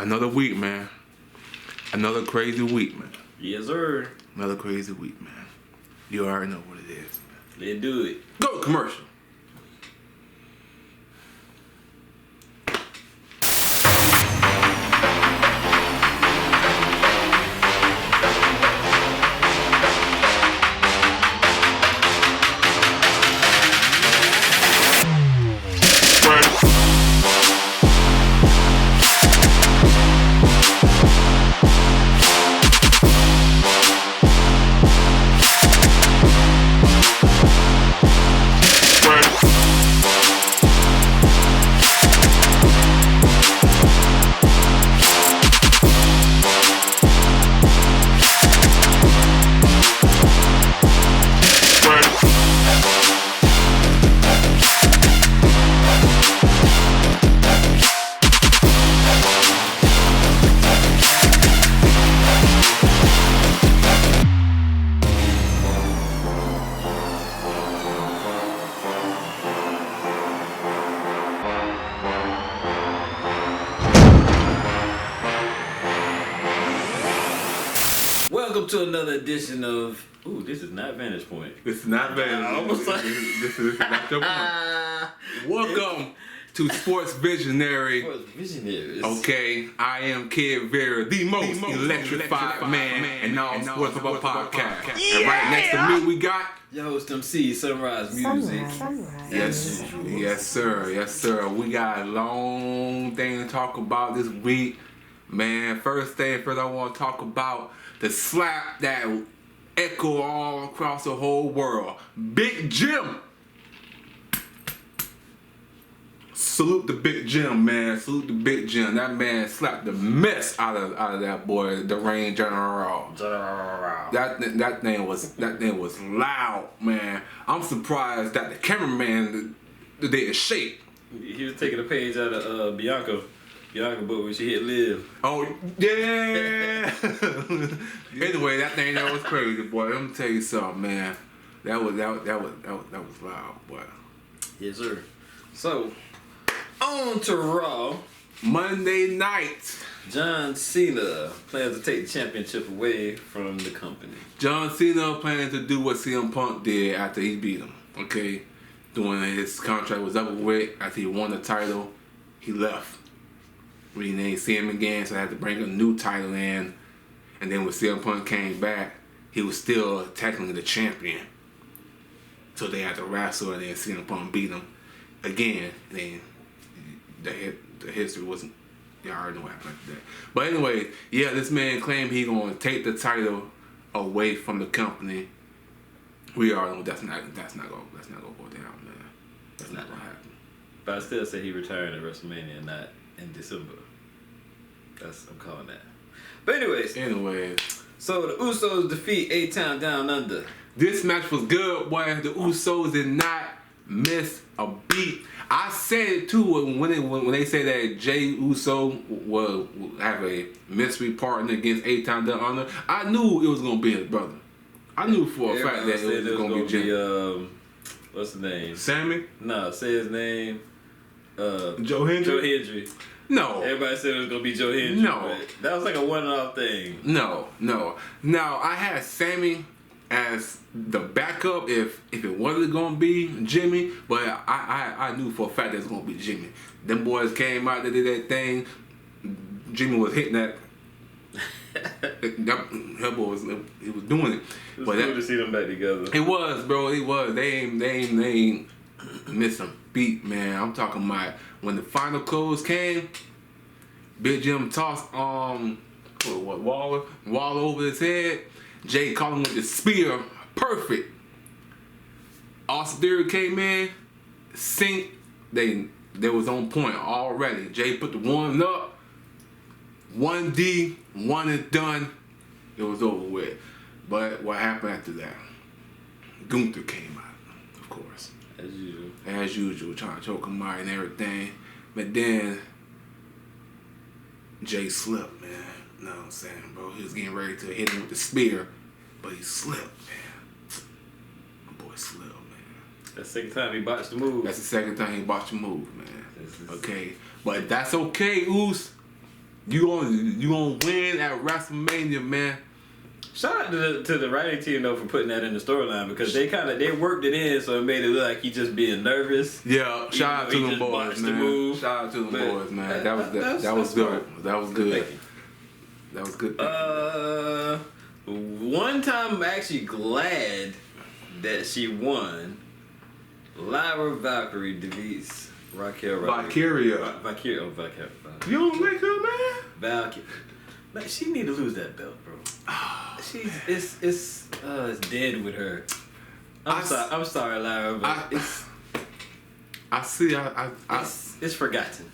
Another week, man. Another crazy week, man. Yes, sir. Another crazy week, man. You already know what it is. Let's do it. Go to commercial. Welcome to another edition of. Ooh, this is not Vantage Point. This is not bad. Almost like this is not your point. Welcome to Sports Visionaries. Visionaries. Okay, I am Kid Viera, the most electrified man in all sports of a podcast. Yeah. And right next to me, we got. Your host MC, Sonrize Music. Yes, sir. Yes, sir. We got a long thing to talk about this week. Man, first, I want to talk about the slap that echo all across the whole world. Big Jim. Salute the Big Jim, man. Salute the Big Jim. That man slapped the mess out of that boy, the Reign General. That thing was loud, man. I'm surprised that the cameraman didn't shake. He was taking a page out of Bianca book when she hit Liv. Oh yeah. Anyway, that was crazy, boy. Let me tell you something, man. That was loud, boy. Yes, sir. So, on to Raw. Monday night. John Cena plans to take the championship away from the company. John Cena planning to do what CM Punk did after he beat him. Okay, when his contract was up with, after he won the title, he left. We didn't see him again, so I had to bring a new title in. And then when CM Punk came back, he was still technically the champion. So they had to wrestle, and then CM Punk beat him again. And then the history wasn't. Y'all already know what happened after that. But anyway, yeah, this man claimed he gonna take the title away from the company. We all know that's not gonna go down, man. That's not gonna happen. But I still say he retired at WrestleMania, not in December. I'm calling that. But anyways. So the Usos defeat A-Town Down Under. This match was good, boy. The Usos did not miss a beat. I said it too when they said that Jey Uso will have a mystery partner against A-Town Down Under. I knew it was gonna be his brother. I knew for a fact that it was gonna be Jim. What's his name? Sammy? No, say his name. Joe Hendry? Joe Hendry. No. Everybody said it was going to be Joe Hendry. No. That was like a one-off thing. No. Now, I had Sammy as the backup if it wasn't going to be Jimmy, but I knew for a fact that it was going to be Jimmy. Them boys came out, they did that thing. Jimmy was hitting that. That boy was doing it. It was cool to see them back together. It was, bro. It was. They ain't missed a beat, man. I'm talking about when the final close came. Big Jim tossed Waller over his head. Jay caught him with the spear, perfect. Austin Theory came in, synced. They was on point already. Jay put the one up, 1D, one and done. It was over with. But what happened after that? Gunther came out, of course. As usual, trying to choke him out and everything. But then Jay slipped, man. You know what I'm saying, bro? He was getting ready to hit him with the spear, but he slipped, man. My boy slipped, man. That's the second time he botched the move. That's the second time he botched the move, man. Okay. But that's okay, Oos. You gonna win at WrestleMania, man. Shout out to the writing team though for putting that in the storyline because they worked it in so it made it look like he just being nervous. Yeah, shout out to them boys, man. Shout out to them boys, man. That was good. That was good. That was good. One time I'm actually glad that she won. Lyra Valkyrie defeats Raquel Valkyria. Valkyria. You don't like her, man? Valkyrie. Like, she need to lose that belt, bro. It's dead with her. I'm sorry, Lyra, but it's forgotten.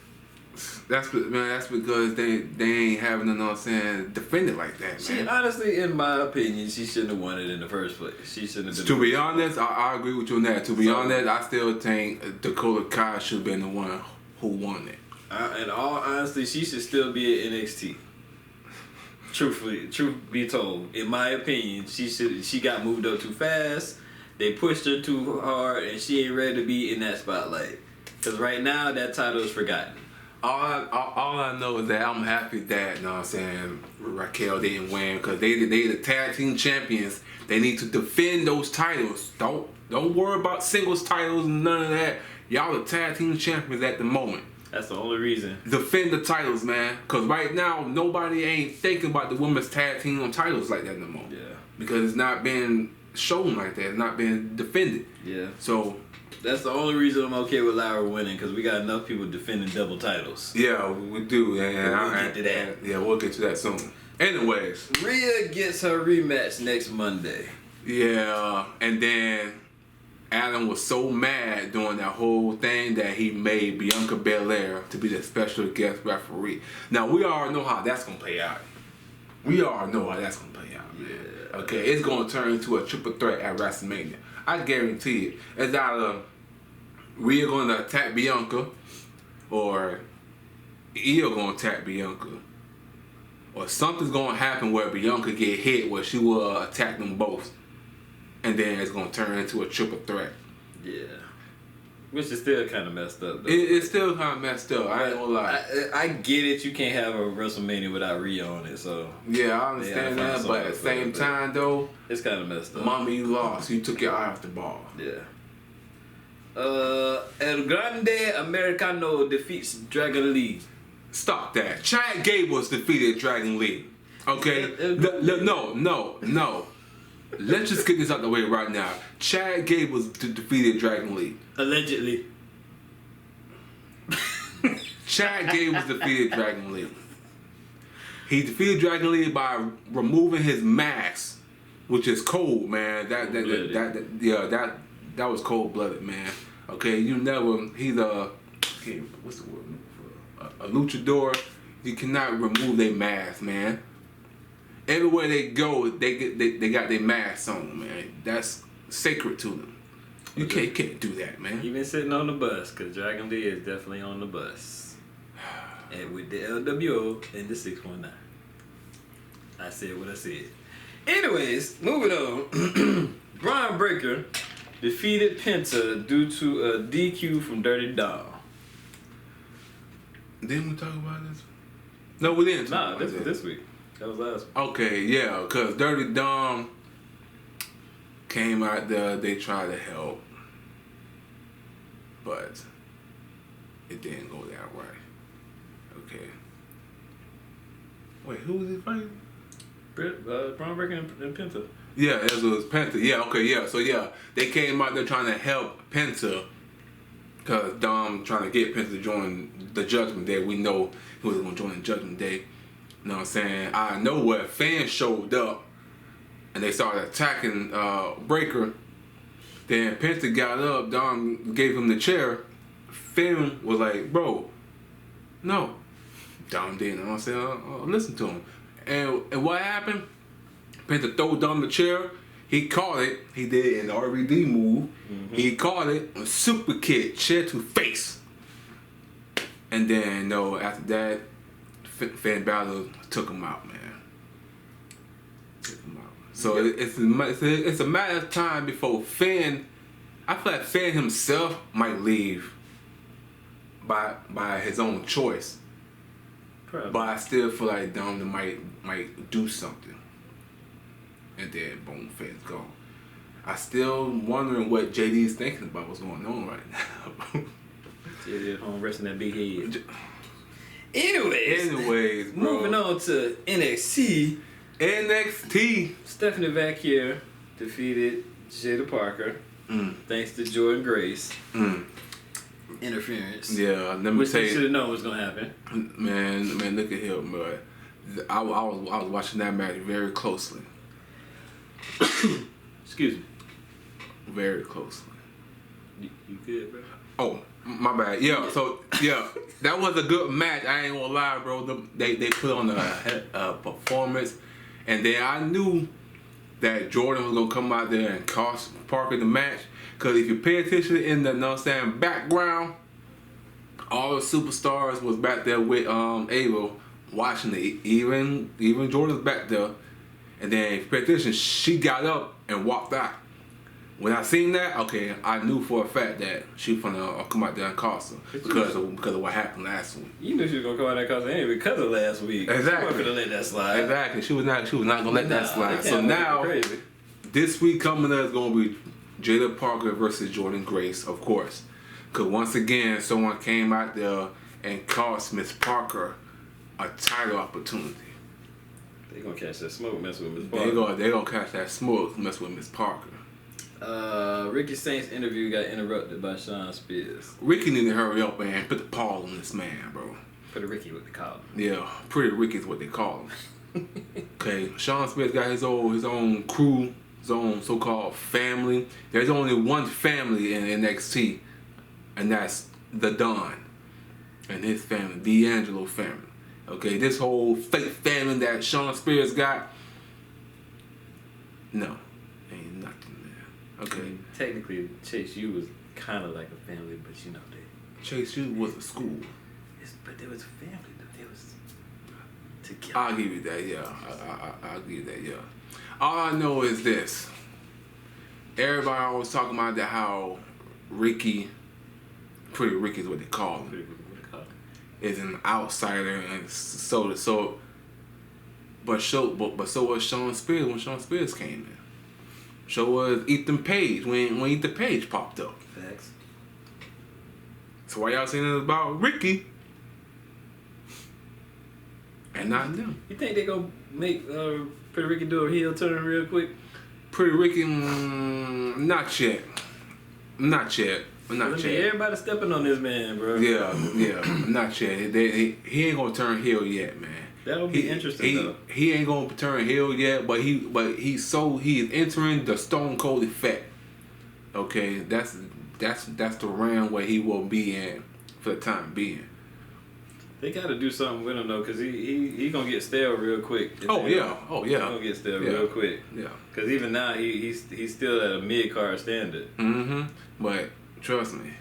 That's because they ain't having, you know what I'm saying, defend it like that, man. Honestly, in my opinion, she shouldn't have won it in the first place. She shouldn't have. To be honest, I agree with you on that. To be honest, I still think Dakota Kai should have been the one who won it. In all honesty, she should still be at NXT. Truth be told, in my opinion, she got moved up too fast. They pushed her too hard, and she ain't ready to be in that spotlight. Because right now, that title is forgotten. All I know is that I'm happy that, you know what I'm saying, Raquel didn't win because they the tag team champions. They need to defend those titles. Don't worry about singles titles and none of that. Y'all the tag team champions at the moment. That's the only reason. Defend the titles, man. Because right now, nobody ain't thinking about the women's tag team titles like that no more. Yeah. Because it's not been shown like that. It's not been defended. Yeah. So that's the only reason I'm okay with Lyra winning, because we got enough people defending double titles. Yeah, we do. And we'll get to that. Yeah, we'll get to that soon. Anyways. Rhea gets her rematch next Monday. Yeah, and then Adam was so mad during that whole thing that he made Bianca Belair to be the special guest referee. Now, we already know how that's going to play out. Man. Okay, it's going to turn into a triple threat at WrestleMania. I guarantee it. It's either Rhea going to attack Bianca, or Io going to attack Bianca, or something's going to happen where Bianca get hit where she will attack them both, and then it's going to turn into a triple threat. Yeah. Which is still kind of messed up, though. It's still kind of messed up. I ain't gonna lie. I get it. You can't have a WrestleMania without Rhea on it, so. Yeah, I understand that, but at the same time, though, it's kind of messed up. Mama, you lost. You took your eye off the ball. Yeah. El Grande Americano defeats Dragon Lee. Stop that. Chad Gables defeated Dragon Lee. Okay? No. Let's just get this out the way right now. Chad Gables defeated Dragon Lee. Allegedly. Chad Gables defeated Dragon Lee. He defeated Dragon Lee by removing his mask, which is cold, man. That was cold blooded, man. Okay, he's what's the word? A luchador. You cannot remove their mask, man. Everywhere they go, they got their masks on, man. That's sacred to them. You can't do that, man. He been sitting on the bus, because Dragon Lee is definitely on the bus. And with the LWO and the 619. I said what I said. Anyways, moving on. Braun Breaker defeated Penta due to a DQ from Dirty Dom. Didn't we talk about this? No, we didn't. Nah, this week. That was last week. Okay, yeah, because Dirty Dom came out there, they tried to help, but it didn't go that way. Okay. Wait, who was he fighting? Braun Breaker and Penta. Yeah, it was Penta. Yeah, okay, yeah. So, yeah, they came out there trying to help Penta because Dom trying to get Penta to join the Judgment Day. We know he was going to join the Judgment Day. You know what I'm saying? Out of nowhere, fans showed up and they started attacking Breaker. Then Penta got up, Dom gave him the chair. Finn was like, bro, no. Dom didn't. You know what I'm saying? Listen to him. And what happened? Penta threw Dom the chair. He caught it. He did an RVD move. Mm-hmm. He caught it. A super kick, chair to face. And then, after that, Finn Balor took him out, man. So it's a matter of time before Finn. I feel like Finn himself might leave by his own choice. Probably. But I still feel like Dom might do something. And then boom, fans gone. I still wondering what JD's thinking about what's going on right now. JD at home resting that big head. Anyways, bro. Moving on to NXT. Stephanie Vaquer defeated Jada Parker thanks to Jordan Grace. Interference. Yeah, let me Which tell you you. should have known was gonna happen. Man, look at him, bro. I was watching that match very closely. Excuse me. Very closely. You good, bro? Oh, my bad. Yeah, so that was a good match. I ain't gonna lie, bro. They put on a performance, and then I knew that Jordan was gonna come out there and cost Parker the match. Cause if you pay attention in the background, all the superstars was back there with Ava watching it. Even Jordan's back there, and then if you pay attention, she got up and walked out. When I seen that, okay, I knew for a fact that she was gonna come out there and cost her because of what happened last week. You knew she was gonna come out there and cost her anyway because of last week. Exactly. She wasn't gonna let that slide. Exactly. She was not gonna let that slide. So now, this week coming up is gonna be Jada Parker versus Jordan Grace, of course. Because once again, someone came out there and cost Miss Parker a title opportunity. They gonna catch that smoke messing with Miss Parker. They gonna catch that smoke messing with Miss Parker. Ricky Saint's interview got interrupted by Sean Spears. Ricky need to hurry up and put the paw on this man, bro. Pretty Ricky, what they call him. Yeah, Pretty Ricky is what they call him. Okay, Sean Spears got his own crew, his own so-called family. There's only one family in NXT, and that's the Don and his family, D'Angelo family. Okay, this whole fake family that Sean Spears got, no, ain't nothing there. Okay. I mean, technically, Chase U was kind of like a family, but you know they. Chase U was a school. But there was a family, though. They was together. I'll give you that, yeah. I'll give you that, yeah. All I know is this. Everybody always talking about that how Ricky, Pretty Ricky is what they call him, is an outsider, and so. But so was Sean Spears when Sean Spears came in. So was Ethan Page when Ethan Page popped up. Facts. So why y'all saying it about Ricky and not them? You think they gonna make Pretty Ricky do a heel turn real quick? Pretty Ricky, not yet. Not yet. Everybody stepping on this man, bro. Yeah, not yet. He ain't gonna turn heel yet, man. That'll be interesting though. He ain't gonna turn heel yet, but he's entering the Stone Cold effect. Okay, that's the round where he will be in for the time being. They got to do something with him though, cause he gonna get stale real quick. Oh yeah. He gonna get stale real quick. Yeah. Cause even now he's still at a mid card standard. But trust me,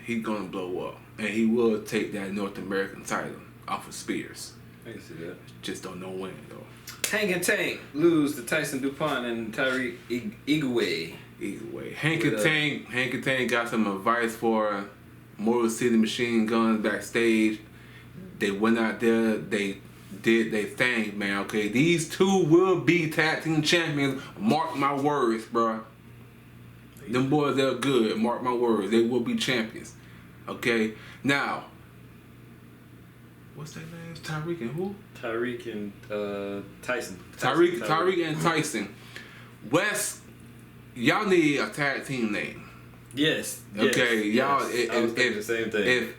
he's gonna blow up, and he will take that North American title off of Spears. I can see that. Just don't know when though. Hank and Tank lose to Tyson DuPont and Tyreek Igwe. Either way, Hank and Tank got some advice for Motor City Machine Guns backstage. They went out there, they did their thing, man. Okay, these two will be tag team champions. Mark my words, bro. Them boys, they're good. Mark my words, they will be champions. Okay, now, what's their names? Tyreek and who? Tyreek and Tyson. Tyreek and Tyson. Wes, y'all need a tag team name. Yes. Okay, y'all. I was thinking the same thing.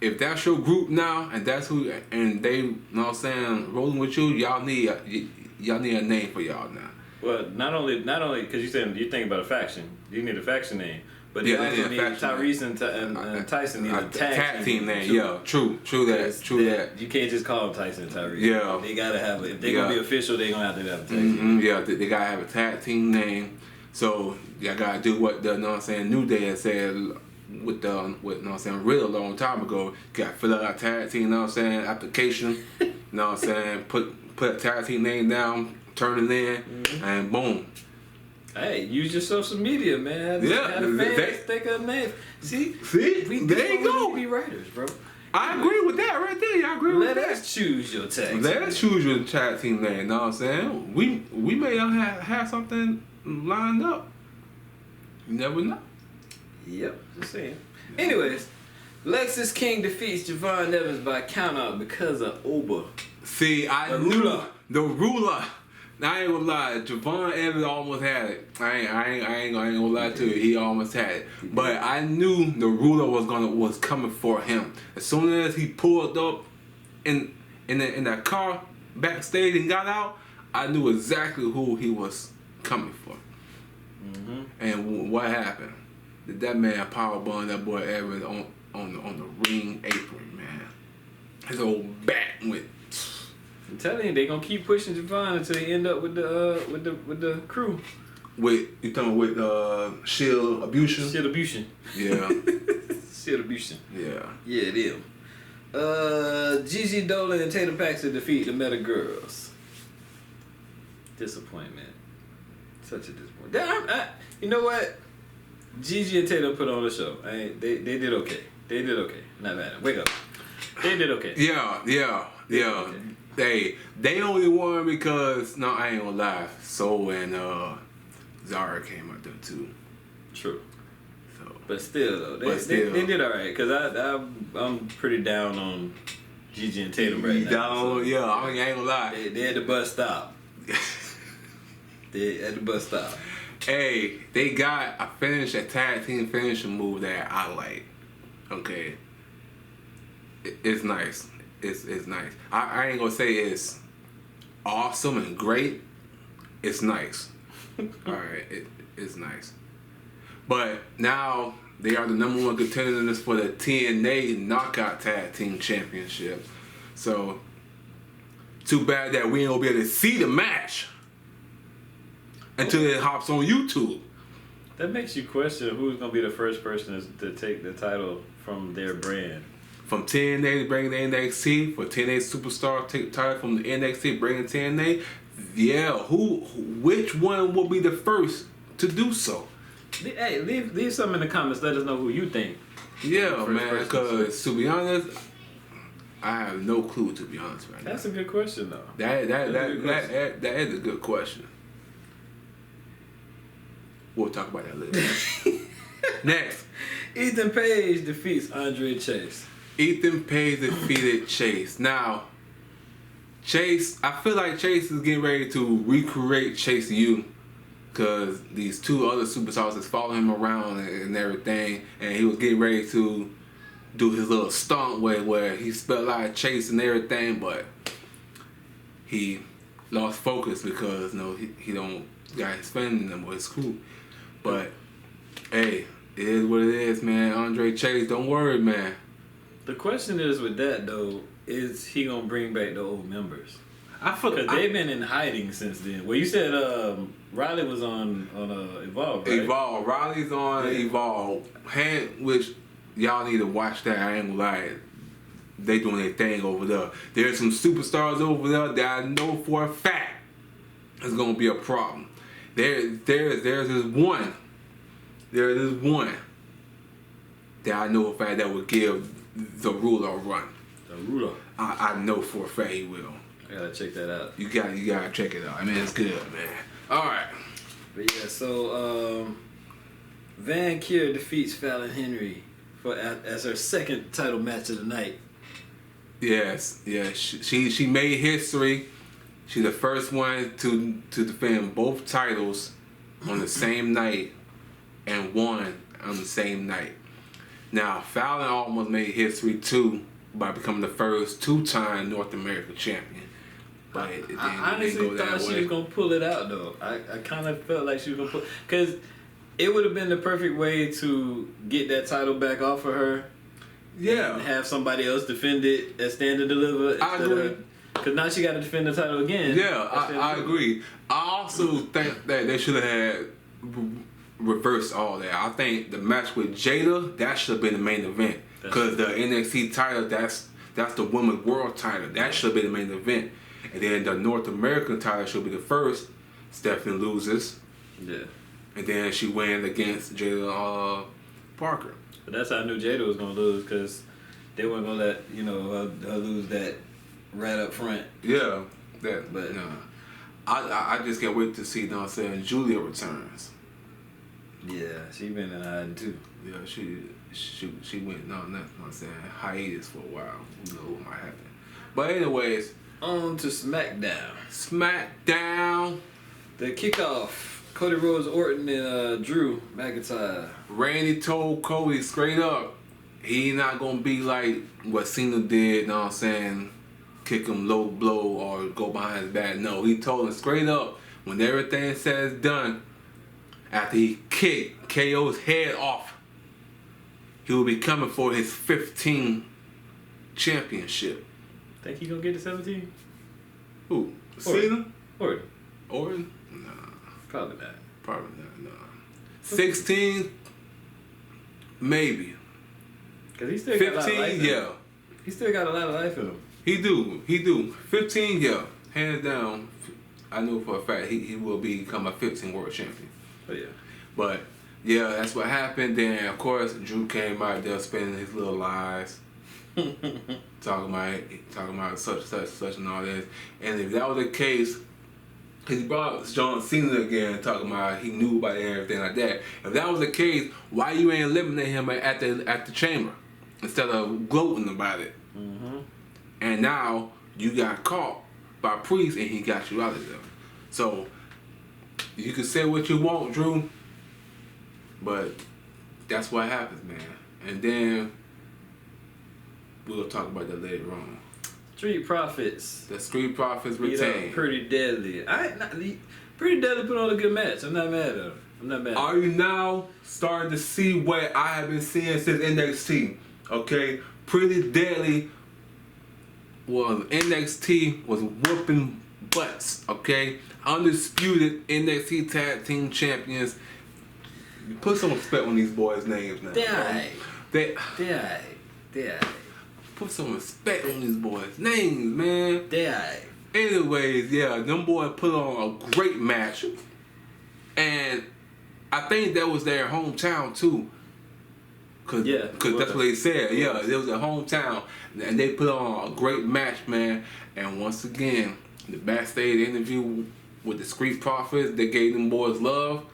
If that's your group now, and that's who, and they, you know what I'm saying, rolling with you, y'all need a name for y'all now. Well, not only because you said you think about a faction, you need a faction name, but you also need Tyrese and Tyson need a tag team name. Yeah, true that. You can't just call them Tyson and Tyrese. Yeah, they gotta have it. If they're gonna be official, they're gonna have to have a tag team. Yeah, they gotta have a tag team name. So y'all gotta do what the, you know what I'm saying, New Day had said with you know what I'm saying, real a long time ago. Got to fill out a tag team, you know what I'm saying, application. You know what I'm saying, put a tag team name down, turn it in, and boom. Hey, use your social media, man. Yeah, have the fans think of names. See, there you go. We be writers, bro. I agree with that right there. I agree with that. Let us choose your tag team. Let us choose your tag team name. You know what I'm saying? We may have something lined up. You never know. Yep, just saying. Anyways, Lexus King defeats Javon Evans by countout because of Uber. See, I knew the ruler. Now, I ain't gonna lie, Javon Evans almost had it. I ain't gonna lie to you. He almost had it, but I knew the ruler was coming for him. As soon as he pulled up in that car backstage and got out, I knew exactly who he was coming for. Mm-hmm. And what happened? That man powerbomb that boy Evans on the ring apron, man. His old back went. I'm telling you, they gonna keep pushing Javon until he end up with the crew. You talking with Shield Abusion? Shield Abusion. Yeah. Shield Abusion. Yeah. Yeah, them. Gigi Dolan and Tatum Paxton defeat the Meta Girls. Disappointment. Such a disappointment. You know what? Gigi and Tatum put on the show. They did okay. They did okay. Not bad. Wake up. They did okay. Yeah. Okay. They only won because I ain't gonna lie. So and Zara came out there too. True. So, but still though, they did all right. Cause I'm pretty down on Gigi and Tatum right now. Down, so, I ain't gonna lie. They had the bus stop. They at the bus stop. Hey, they got a tag team finishing move that I like. Okay. It's nice. It's nice. I ain't gonna say it's awesome and great. It's nice. Alright, it's nice. But now they are the number one contenders for the TNA Knockout Tag Team Championship. So too bad that we ain't gonna be able to see the match until it hops on YouTube. That makes you question who's gonna be the first person to take the title from their brand. From TNA to bring the NXT, for TNA Superstar take the title from the NXT, bring the TNA. Yeah, which one will be the first to do so? Hey, leave something in the comments. Let us know who you think. Yeah, man. Because to be honest, I have no clue. To be honest, right now. That's a good question, though. That is a good question. We'll talk about that later. Next, Ethan Page defeats Andre Chase. Ethan Page defeated Chase. Now, Chase, I feel like Chase is getting ready to recreate Chase U, because these two other superstars is following him around and everything, and he was getting ready to do his little stunt where he spelled out Chase and everything, but he lost focus because he don't got his friend anymore. It's cool, but hey, it is what it is, man. Andre Chase, don't worry, man. The question is with that though, is he gonna bring back the old members? I feel because they've been in hiding since then. Well, you said Riley was on Evolve, right? Evolve. Riley's on Evolve. Which y'all need to watch that. I ain't gonna lie. They doing their thing over there. There's some superstars over there that I know for a fact is gonna be a problem. There's this one. There is one that I know for a fact that would give the ruler a run. The ruler. I know for a fact he will. I gotta check that out. You gotta check it out. I mean, it's good, man. All right. But yeah, so Van Kier defeats Fallon Henry as her second title match of the night. Yes. She made history. She's the first one to defend both titles on the same night and won on the same night. Now, Fallon almost made history too by becoming the first two-time North American champion. But I honestly thought she was going to pull it out, though. I kind of felt like she was going to pull... Because it would have been the perfect way to get that title back off of her. Yeah. And have somebody else defend it at Stand and Deliver. I agree. Because now she got to defend the title again. Yeah, I agree. I also think that they should have had reversed all that. I think the match with Jada, that should have been the main event. Because the NXT title, that's the women's world title. That should have been the main event. And then the North American title should be the first. Stephanie loses. Yeah. And then she wins against Jada Parker. But that's how I knew Jada was going to lose, because They weren't gonna let her lose that right up front. Yeah, But I just can't wait to see. You know what I'm saying, Julia returns. Yeah, she been in hiding too. Yeah, she went what I'm saying, hiatus for a while. Who knows what might happen? But anyways, on to SmackDown. SmackDown. The kickoff. Cody Rhodes, Orton, and Drew McIntyre. Randy told Cody straight up, he not gonna be like what Cena did, you know what I'm saying, kick him low blow or go behind his back. No, he told him straight up, when everything said is done, after he kicked KO's head off, he will be coming for his 15 championship. Think he gonna get to 17? Who? Cena? Orton? Nah. Probably not. Probably not, no. 16? Maybe. Cause he still got a lot of life 15, in him. yeah. He still got a lot of life in him. He do. 15, yeah. Hands down, I know for a fact he will become a 15 world champion. Oh yeah. But yeah, that's what happened. Then of course Drew came out there spinning his little lies. talking about such and all this. And if that was the case, he brought up John Cena again, talking about he knew about everything like that. If that was the case, why you ain't eliminate him at the chamber instead of gloating about it? Mm-hmm. And now you got caught by Priest and he got you out of there. So you can say what you want, Drew, but that's what happens, man. And then we'll talk about that later on. Street Profits. The Street Profits Beat retain. up Pretty Deadly. Pretty Deadly put on a good match. I'm not mad at him. Are you now starting to see what I have been seeing since NXT? Okay, Pretty Deadly was NXT was whooping butts. Okay, undisputed NXT Tag Team Champions. Put some respect on these boys' names now. They put some respect on these boys' names, man. Anyways, yeah, them boys put on a great match, and I think that was their hometown too. Cause that's what they said. Yeah, it was their hometown, and they put on a great match, man. And once again, the backstage interview with the Street Profits, they gave them boys love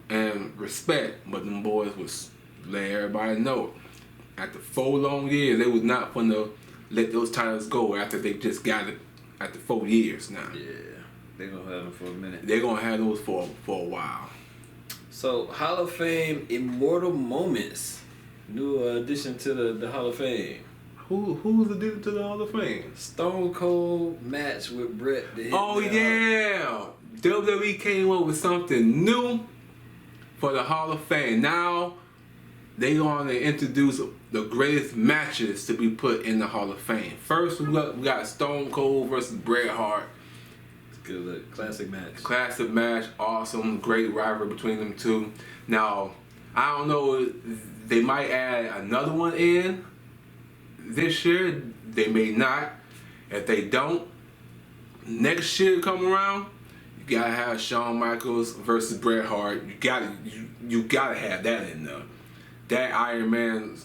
and respect, but them boys was letting everybody know after 4 long years they was not gonna let those titles go after they just got it after 4 years now. Yeah, they're gonna have them for a minute. They're gonna have those for a while. So Hall of Fame Immortal Moments, new addition to the Hall of Fame. Who's the dude to the Hall of Fame? Stone Cold match with Bret. Oh yeah, WWE came up with something new for the Hall of Fame. Now they going to introduce the greatest matches to be put in the Hall of Fame. First, we got Stone Cold versus Bret Hart. It's good look. Classic match. Classic match. Awesome. Great rivalry between them two. Now, I don't know. They might add another one in this year. They may not. If they don't, next year come around, you gotta have Shawn Michaels versus Bret Hart. You gotta have that in there. That Iron Man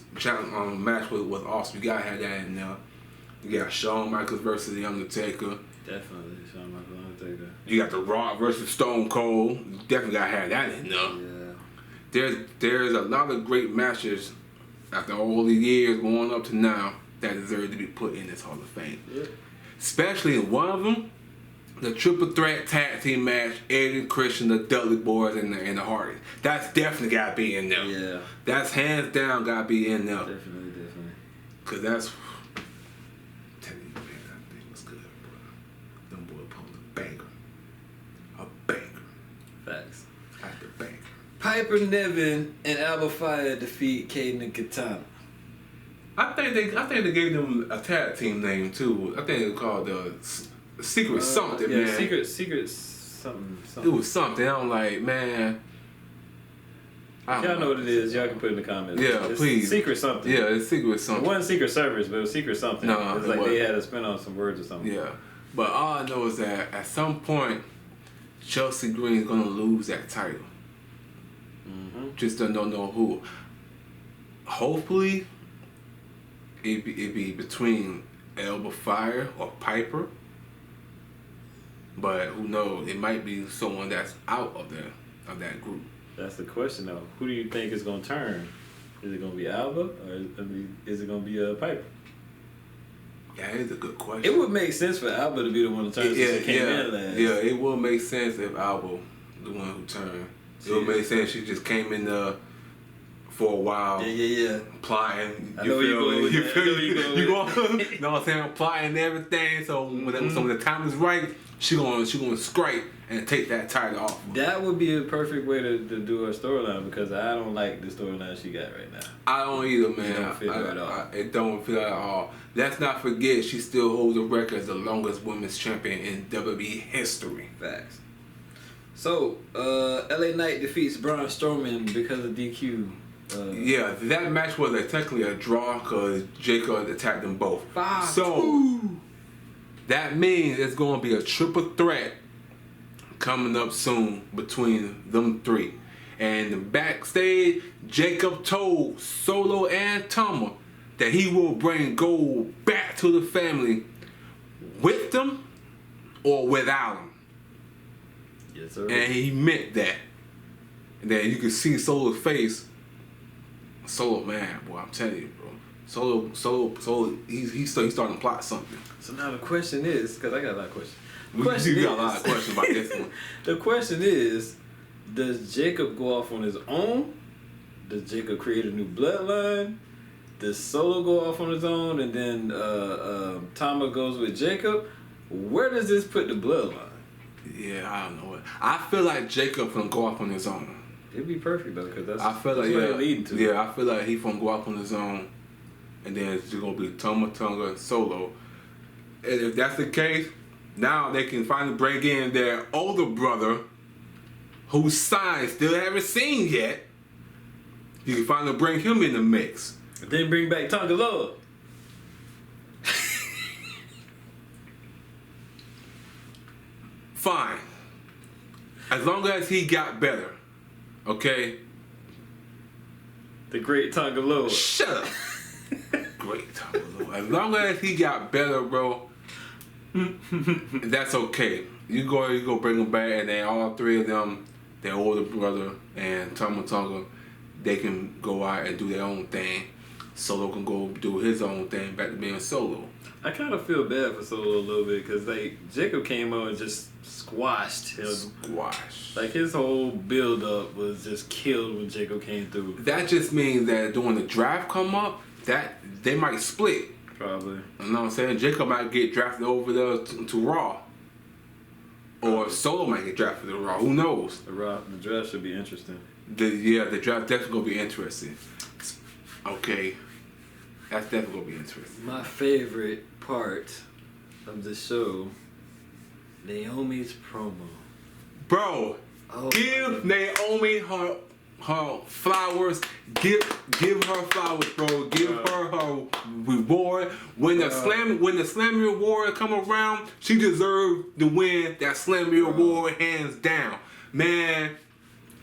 match was awesome. You gotta have that in there. You got Shawn Michaels versus The Undertaker. Definitely Shawn Michaels, Undertaker. You got The Rock versus Stone Cold. You definitely gotta have that in there. Yeah. There's a lot of great matches after all the years going up to now that deserve to be put in this Hall of Fame. Yeah. Especially one of them, the triple threat tag team match, Edge and Christian, the Dudley Boys, and the Hardys. That's definitely gotta be in there. Yeah. That's hands down gotta be in there. Definitely. Cause that's, tell you man, that thing was good, bro. Them boys pulled a banger. A banger. Facts. After banger. Piper Niven and Alba Fire defeat Caden and Katana. I think they gave them a tag team name too. I think it was called the Secret something, yeah, man. Secret something. It was something. I'm like, man. If y'all know what it is, y'all can put it in the comments. Yeah, it's please. Secret something. Yeah, it's Secret something. It wasn't Secret Service, but it was Secret something. No, it's it like wasn't. they had to spin on some words or something. Yeah, but all I know is that at some point, Chelsea Green's gonna lose that title. Mm-hmm. Just don't know who. Hopefully, it'd be between Elba Fire or Piper. But who knows? It might be someone that's out of that group. That's the question, though. Who do you think is gonna turn? Is it gonna be Alba or is it gonna be Piper? Yeah, it's a good question. It would make sense for Alba to be the one to turn since she came in last. Yeah, it would make sense if Alba, the one who turned. It would make sense. She just came in for a while. Yeah. Plotting. I know where you going with that. You going? Know what I'm saying? Plotting everything. So when the time is right, she gonna scrape and take that title off. That would be a perfect way to do her storyline because I don't like the storyline she got right now. I don't either, man. It don't fit her at all. It don't fit at all. Let's not forget she still holds the record as the longest women's champion in WWE history. Facts. So, LA Knight defeats Braun Strowman because of DQ. Yeah, that match was technically a draw because Jacob attacked them both. 5-2. So that means it's going to be a triple threat coming up soon between them three. And backstage, Jacob told Solo and Tama that he will bring gold back to the family with them or without them. Yes, sir. And he meant that. And then you can see Solo's face. Solo, man, boy, I'm telling you, bro. Solo, he's starting to plot something. So now the question is, because I got a lot of questions. You got a lot of questions about this one. The question is, does Jacob go off on his own? Does Jacob create a new bloodline? Does Solo go off on his own and then Tama goes with Jacob? Where does this put the bloodline? Yeah, I don't know. I feel like Jacob gonna go off on his own. It'd be perfect though, because that's I feel like what leading to. Yeah, I feel like he's gonna go off on his own, and then it's just gonna be Tama Tonga and Solo. And if that's the case, now they can finally bring in their older brother, whose sign still haven't seen yet. You can finally bring him in the mix. Then bring back Tonga Loa. Fine. As long as he got better. Okay? The great Tonga Loa. Shut up. Great Tonga Loa. As long as he got better, bro, that's okay. You go bring him back, and then all three of them, their older brother and Tama Tonga, they can go out and do their own thing. Solo can go do his own thing back to being Solo. I kind of feel bad for Solo a little bit because Jacob came on and just squashed him. Like his whole build up was just killed when Jacob came through. That just means that when the draft come up, that they might split. Probably. You know what I'm saying? Jacob might get drafted over there to Raw. Or Solo might get drafted to Raw. Who knows? The draft should be interesting. The draft definitely gonna be interesting. Okay. That's definitely gonna be interesting. My favorite part of the show, Naomi's promo. Bro, give Naomi her flowers. Give her flowers, bro. Give her reward. When the Slammy Award come around, she deserved to win that Slammy Award hands down. Man,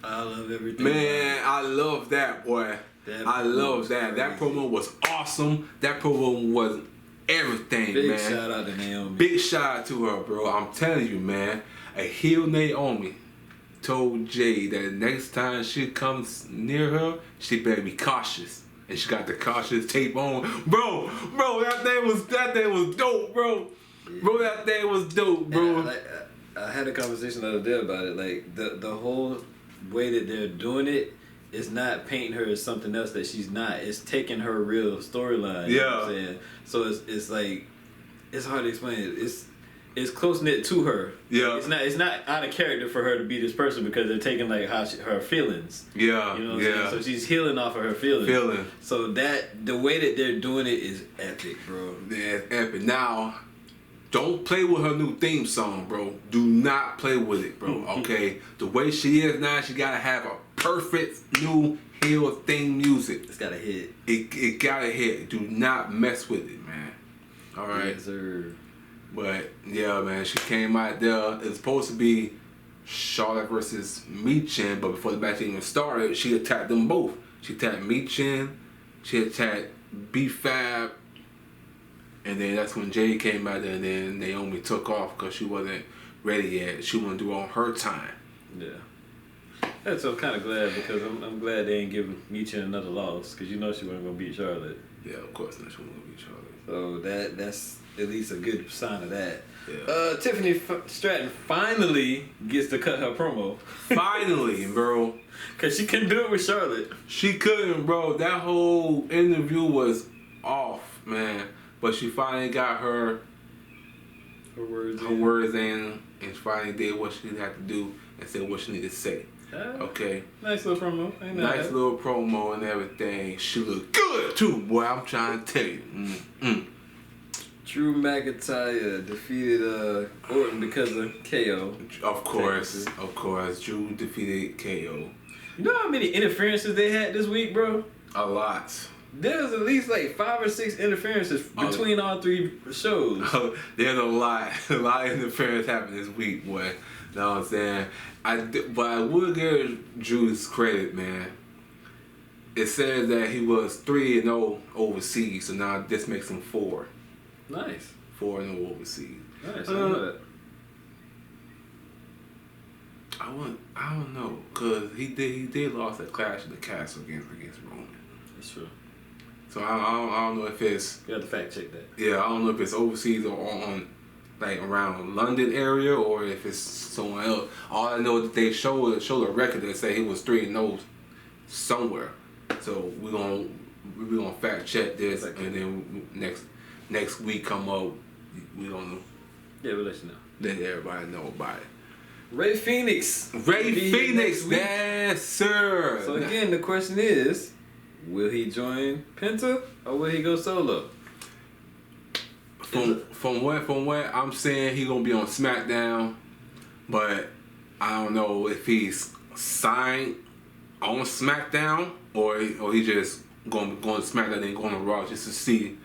I love everything. Man, I love that, boy. I love that. That promo was awesome. That promo was everything, man. Big shout out to Naomi. Big shout out to her, bro. I'm telling you, man. A heel Naomi told Jay that next time she comes near her, she better be cautious. And she got the cautious tape on. Bro, that thing was dope, bro. Yeah. Bro, that thing was dope, bro. I had a conversation the other day about it. Like the whole way that they're doing it, it's not painting her as something else that she's not. It's taking her real storyline. You know what I'm saying? So it's like, it's hard to explain it. It's close knit to her. Yeah. It's not out of character for her to be this person because they're taking like her feelings. Yeah. You know what I'm saying? So she's healing off of her feelings. So the way that they're doing it is epic, bro. Yeah, it's epic. Now, don't play with her new theme song, bro. Do not play with it, bro. Okay? The way she is now, she gotta have a perfect new heel theme music. It's gotta hit. It gotta hit. Do not mess with it, man. All right. Yes, sir. But yeah, man, she came out there. It's supposed to be Charlotte versus Michin, but before the match even started, she attacked them both. She attacked Michin. She attacked B-Fab And then that's when Jade came out there, and then Naomi took off because she wasn't ready yet. She wanted to do it on her time. Yeah. That's so kind of glad because I'm glad they ain't giving Michin another loss because you know she wasn't gonna beat Charlotte. Yeah, of course not. She wasn't gonna beat Charlotte. So that's at least a good sign of that. Yeah. Tiffany Stratton finally gets to cut her promo. Finally, bro. Cause she couldn't do it with Charlotte. She couldn't, bro. That whole interview was off, man. But she finally got her words in, and finally did what she had to do and said what she needed to say. Okay. Nice little promo. Nice little promo and everything. She looked good too, boy. I'm trying to tell you. Drew McIntyre defeated Orton because of KO. Of course. Drew defeated KO. You know how many interferences they had this week, bro? A lot. There was at least like 5 or 6 interferences between all 3 shows. There's a lot of interference happened this week, boy. You know what I'm saying? But I would give Drew's credit, man. It says that he was 3-0 overseas, so now this makes him 4. Nice. 4-0 overseas. Nice. I don't know, cause he did lost that Clash of the Castle against Roman. That's true. So I don't know if it's. You have to fact check that. Yeah, I don't know if it's overseas or on like around London area or if it's somewhere else. All I know is that they showed a record that say he was 3-0 somewhere. So we're gonna fact check this, and then next week come up, we gonna we'll let you know. Let everybody know about it. Ray Phoenix, yes sir. So again, the question is, will he join Penta or will he go solo? From what I'm saying, he gonna be on SmackDown, but I don't know if he's signed on SmackDown or he just going to SmackDown and going to Raw just to see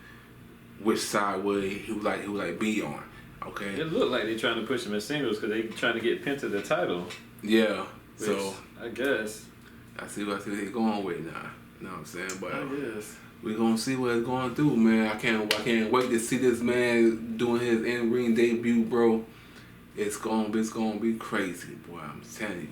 which side he would like be on. Okay. It looked like they're trying to push him in singles because they're trying to get Penta the title. Yeah. Which, so I guess I see what they're going with now. You know what I'm saying? But I guess we're gonna see what it's going through, man. I can't wait to see this man doing his in-ring debut, bro. It's gonna be crazy, boy. I'm telling you.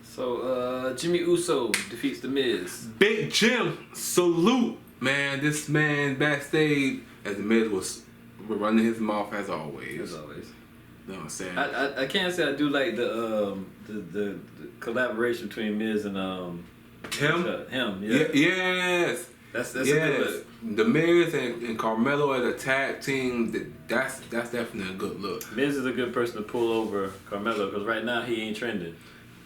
So Jimmy Uso defeats The Miz. Big Jim, salute, man. This man backstage as The Miz was running his mouth as always. As always. You know what I'm saying? I can't say I do like the collaboration between Miz and him. Yeah. Yes. That's a good look. The Miz and Carmelo as a tag team. That's definitely a good look. Miz is a good person to pull over Carmelo because right now he ain't trending.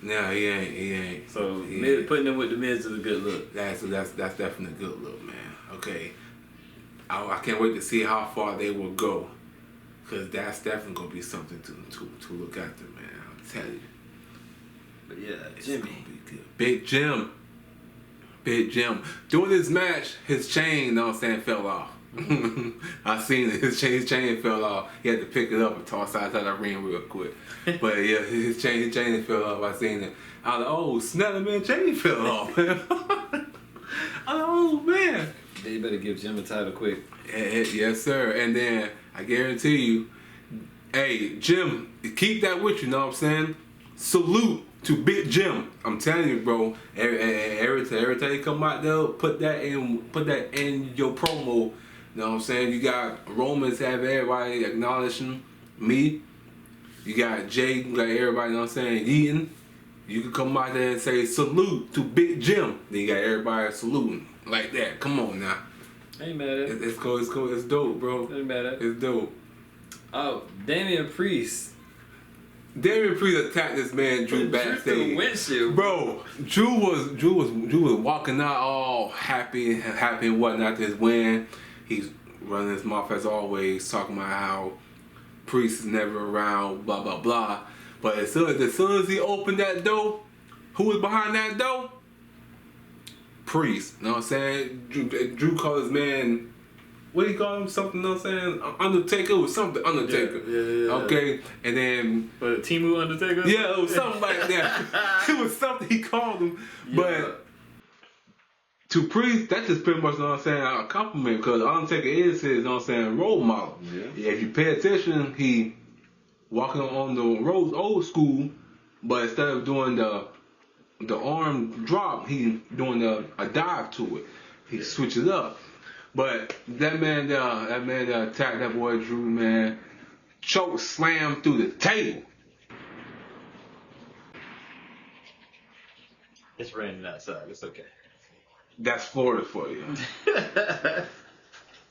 No, he ain't. So putting him with The Miz is a good look. That's definitely a good look, man. Okay. I can't wait to see how far they will go, cause that's definitely gonna be something to look after, man. I'm telling you. But yeah, it's Jimmy, gonna be good. Big Jim. During this match, his chain, you know what I'm saying, fell off. I seen it. His chain fell off. He had to pick it up and toss it outside the ring real quick. But yeah, his chain fell off. I seen it. I was like, oh snap, man, chain fell off. I was like, oh man. They better give Jim a title quick. Yes, sir. And then I guarantee you, hey, Jim, keep that with you. Know what I'm saying? Salute to Big Jim. I'm telling you, bro. Every time you come out there, put that in your promo. You know what I'm saying? You got Romans have everybody acknowledging me. You got Jay, you got everybody. You know what I'm saying? Yeaton. You can come out there and say salute to Big Jim. Then you got everybody saluting like that. Come on now. I ain't mad at it. It's cool. It's dope, bro. I ain't mad at it. It's dope. Oh, Damian Priest attacked this man Drew backstage. Drew through the windshield. Bro, Drew was walking out all happy and whatnot to his win. He's running his mouth as always, talking about how Priest is never around, blah blah blah. But as soon as he opened that door, who was behind that door? Priest. You know what I'm saying? Drew called his man, what do you call him? Something, you know what I'm saying? Undertaker or something. Undertaker. Yeah. Okay. And then Timu Undertaker? Yeah, it was something like that. It was something he called him. Yeah. to Priest, that's just pretty much, you know what I'm saying, a compliment, because Undertaker is his, you know what I'm saying, role model. Yeah. If you pay attention, he walking on the road old school, but instead of doing the arm drop, he doing a dive to it. He switches up. But that man attacked that boy Drew, man. Choke slam through the table. It's raining outside. It's okay. That's Florida for you.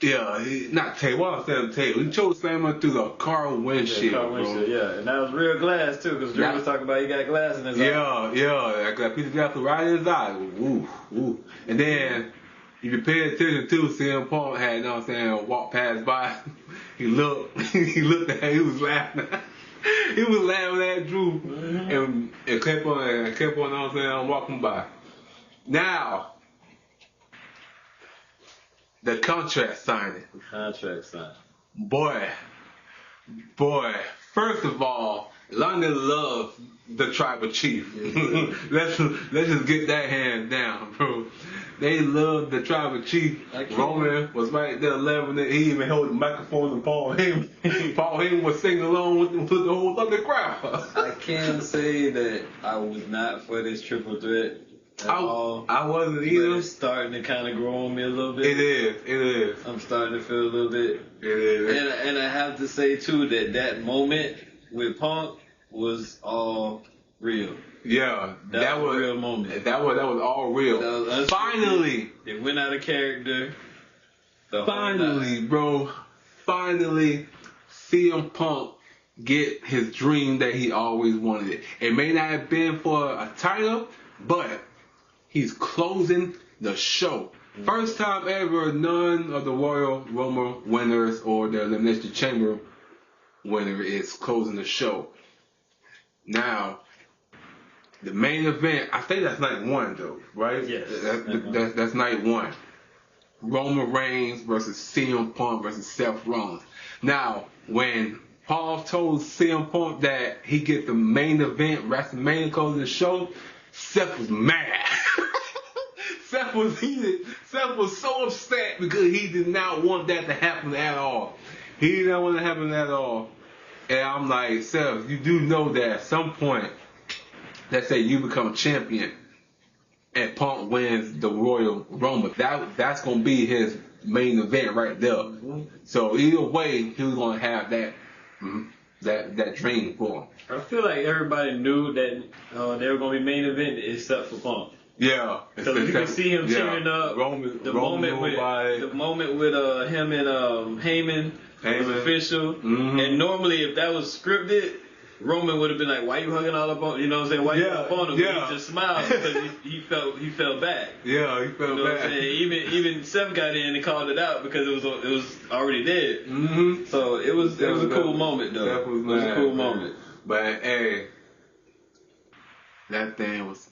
Yeah, not table. What I'm saying, table. He choke slammed through the car windshield, car windshield, bro. yeah, and that was real glass too, because Drew was talking about he got glass in his eye. Yeah, that piece of glass was right in his eye. Woo. And then, if you pay attention to CM Punk had, you know what I'm saying, walked past by. He looked at him, he was laughing. He was laughing at Drew, and kept on, you know what I'm saying, walking by. Now, the contract signing. Boy, first of all, London loves the tribal chief. let's just get that hand down, bro. They love the tribal chief. Roman was right there, loving it. He even held the microphone and Paul Heyman was singing along with the whole other crowd. I can say that I was not for this triple threat at all. I wasn't either. It's starting to kind of grow on me a little bit. It is. I'm starting to feel a little bit. It is. And I have to say too that moment with Punk was all real. Yeah, that was a real moment. That was all real. Finally, it went out of character. Finally, CM Punk get his dream that he always wanted. It may not have been for a title, but he's closing the show. First time ever, none of the Royal Rumble winners or the Elimination Chamber winner is closing the show. Now, the main event, I think that's night one though, right? Yes. That's night one. Roman Reigns versus CM Punk versus Seth Rollins. Now, when Paul told CM Punk that he get the main event, WrestleMania closing the show, Seth was mad. Seth was heated. Seth was so upset because he did not want that to happen at all. He did not want it to happen at all. And I'm like, Seth, you do know that at some point, let's say you become champion and Punk wins the Royal Rumble. That's going to be his main event right there. So either way, he was going to have that dream for him. I feel like everybody knew that they were going to be main event except for Punk. Yeah. Because you can see him cheering up. The moment with him and Heyman was official. Mm-hmm. And normally if that was scripted, Roman would have been like, why you hugging all up on, you know what I'm saying? Why you up on him? Yeah. He just smiled because he felt bad. Yeah, he felt bad. Even Seth got in and called it out because it was already dead. Mm-hmm. So it was a cool moment though. It was a cool moment. But hey, that thing was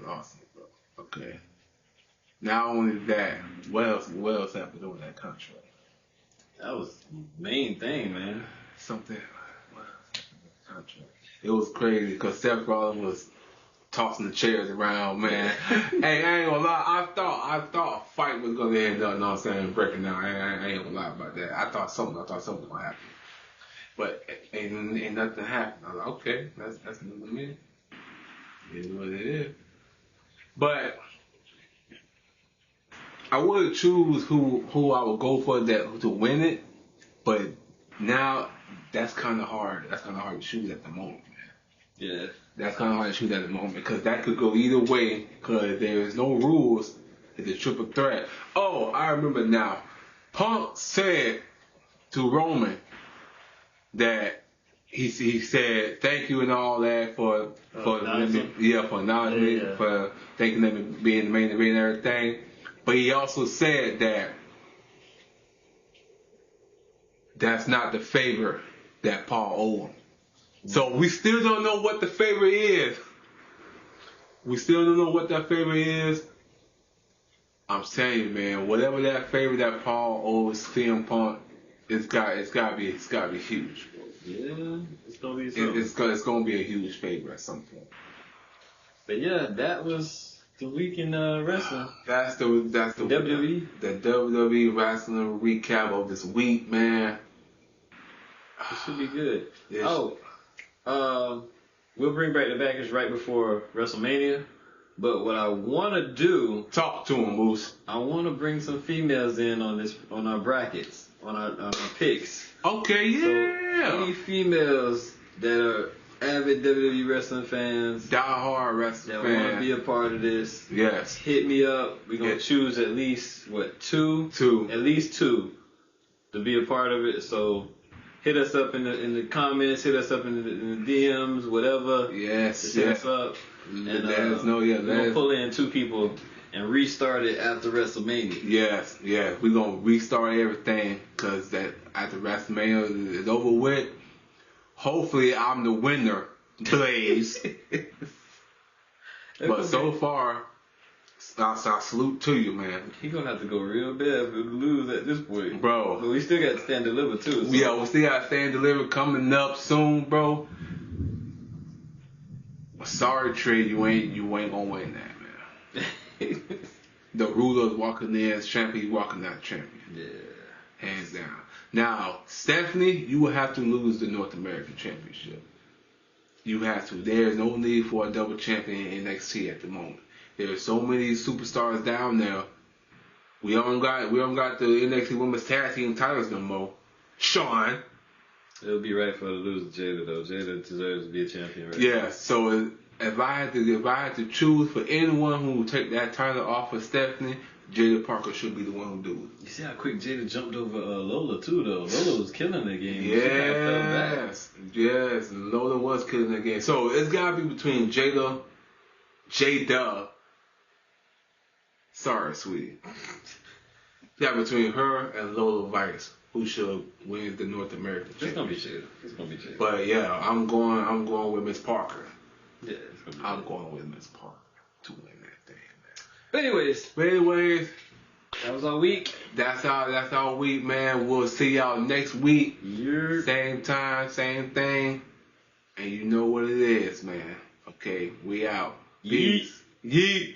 awesome, bro. Okay. Not only that, what else happened to do with that contract? That was the main thing, man. Something. It was crazy because Seth Rollins was tossing the chairs around, man. Hey, I ain't gonna lie. I thought a fight was gonna end up, you know what I'm saying, breaking down. I ain't gonna lie about that. I thought something was gonna happen, but ain't nothing happened. I was like, okay, that's new to me. It is what it is. But I would choose who I would go for to win it, but now that's kind of hard. That's kind of hard to choose at the moment, man. Yeah. That's kind of hard to choose at the moment because that could go either way because there is no rules. It's a triple threat. Oh, I remember now. Punk said to Roman that he said thank you and all that for acknowledgement, for thanking them and being the main event and everything. But he also said that that's not the favor that Paul owed him. So we still don't know what the favor is. I'm saying you, man, whatever that favor that Paul owes CM Punk, it's gotta be huge. Yeah, it's gonna be something. It's gonna be a huge favor at some point. But yeah, that was The week in wrestling. That's the WWE. The WWE wrestling recap of this week, man. It should be good. Yes. We'll bring back the package right before WrestleMania. But what I want to do, Talk to him, Moose. I want to bring some females in on our brackets, on our picks. Okay, yeah. So any females that are avid WWE wrestling fans, Die-hard wrestling that want to fan. be a part of this, Yes. hit me up. We're gonna choose at least two, at least two, to be a part of it. So hit us up in the comments, hit us up in the DMs, whatever. Yes. Just hit us up. And Let us know. we're gonna pull in two people and restart it after WrestleMania. Yes. We're gonna restart everything because that after WrestleMania is over with. Hopefully, I'm the winner, Blaze. But so far, I salute to you, man. He gonna have to go real bad to lose at this point, Bro. But we still got to stand deliver too. So. Yeah, we still got Stand Deliver coming up soon, bro. Sorry, Trey, you ain't gonna win that, man. The ruler's walking in as champion, he's walking out champion. Yeah. Hands down. Now, Stephanie, you will have to lose the North American Championship. You have to. There is no need for a double champion in NXT at the moment. There are so many superstars down there. We don't got the NXT Women's Tag Team titles no more. Sean. It'll be right for her to lose to Jada though. Jada deserves to be a champion, right? Yeah. So if I had to choose for anyone who would take that title off of Stephanie, Jada Parker should be the one who do it. You see how quick Jada jumped over Lola too though. Lola was killing the game. Yes. Lola was killing the game. So it's gotta be between Jada. Sorry, sweetie. Yeah, between her and Lola Vice, who should win the North American Championship. It's gonna be Jada. But yeah, I'm going with Miss Parker. Yeah, it's gonna be I'm going with Miss Parker to win that thing, man. But anyways, that was our week. That's our week, man. We'll see y'all next week. Yeah. Same time, same thing. And you know what it is, man. Okay, we out. Peace. Yeet.